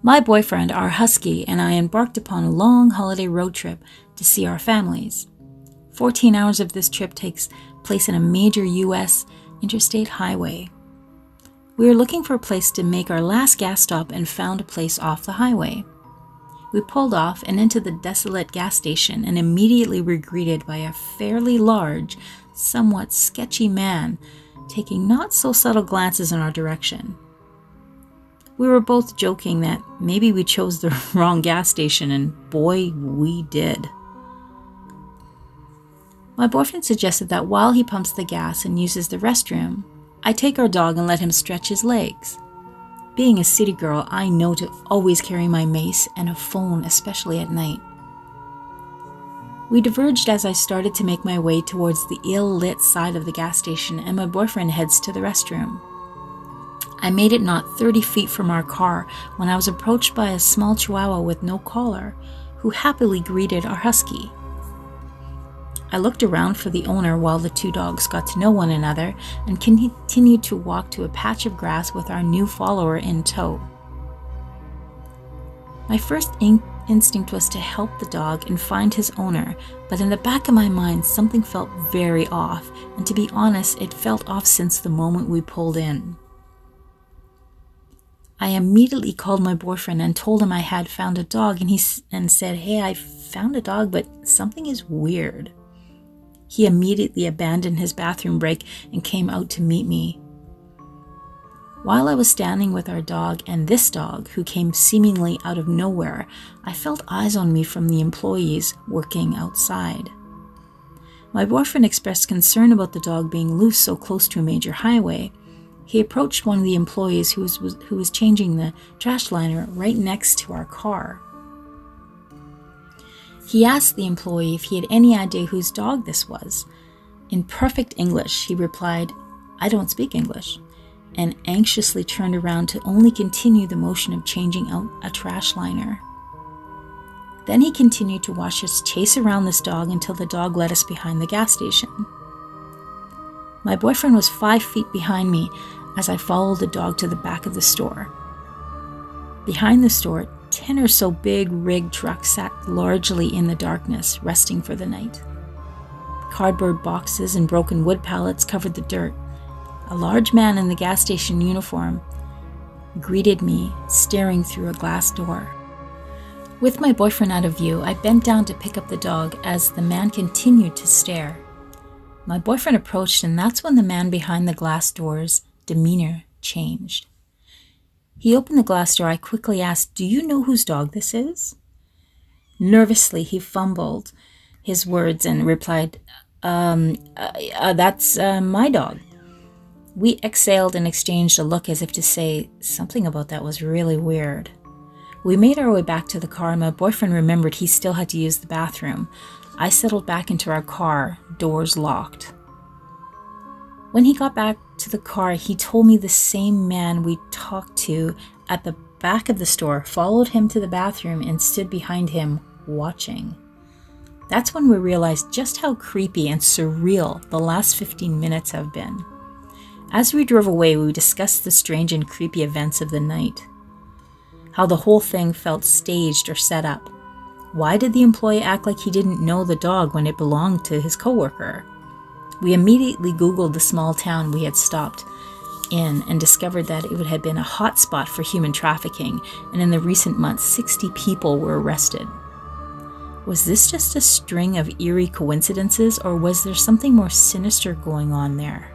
My boyfriend, our husky, and I embarked upon a long holiday road trip to see our families. 14 hours of this trip takes place in a major U.S. interstate highway. We were looking for a place to make our last gas stop and found a place off the highway. We pulled off and into the desolate gas station and immediately were greeted by a fairly large, somewhat sketchy man taking not so subtle glances in our direction. We were both joking that maybe we chose the wrong gas station, and boy, we did. My boyfriend suggested that while he pumps the gas and uses the restroom, I take our dog and let him stretch his legs. Being a city girl, I know to always carry my mace and a phone, especially at night. We diverged as I started to make my way towards the ill-lit side of the gas station, and my boyfriend heads to the restroom. I made it not 30 feet from our car when I was approached by a small chihuahua with no collar, who happily greeted our husky. I looked around for the owner while the two dogs got to know one another and continued to walk to a patch of grass with our new follower in tow. My first instinct was to help the dog and find his owner, but in the back of my mind something felt very off, and to be honest, it felt off since the moment we pulled in. I immediately called my boyfriend and told him I had found a dog, and said, "Hey, I found a dog, but something is weird." He immediately abandoned his bathroom break and came out to meet me. While I was standing with our dog and this dog, who came seemingly out of nowhere, I felt eyes on me from the employees working outside. My boyfriend expressed concern about the dog being loose so close to a major highway. He approached one of the employees who was changing the trash liner right next to our car. He asked the employee if he had any idea whose dog this was. In perfect English, he replied, "I don't speak English," and anxiously turned around to only continue the motion of changing out a trash liner. Then he continued to watch us chase around this dog until the dog led us behind the gas station. My boyfriend was 5 feet behind me as I followed the dog to the back of the store. Behind the store, 10 or so big rig trucks sat largely in the darkness, resting for the night. Cardboard boxes and broken wood pallets covered the dirt. A large man in the gas station uniform greeted me, staring through a glass door. With my boyfriend out of view, I bent down to pick up the dog as the man continued to stare. My boyfriend approached, and that's when the man behind the glass door's demeanor changed. He opened the glass door. I quickly asked, "Do you know whose dog this is?" Nervously, he fumbled his words and replied, That's my dog." We exhaled and exchanged a look as if to say something about that was really weird. We made our way back to the car, and my boyfriend remembered he still had to use the bathroom. I settled back into our car, doors locked. When he got back to the car, he told me the same man we talked to at the back of the store followed him to the bathroom and stood behind him, watching. That's when we realized just how creepy and surreal the last 15 minutes have been. As we drove away, we discussed the strange and creepy events of the night. How the whole thing felt staged or set up. Why did the employee act like he didn't know the dog when it belonged to his coworker? We immediately Googled the small town we had stopped in and discovered that it had been a hot spot for human trafficking, and in the recent months, 60 people were arrested. Was this just a string of eerie coincidences, or was there something more sinister going on there?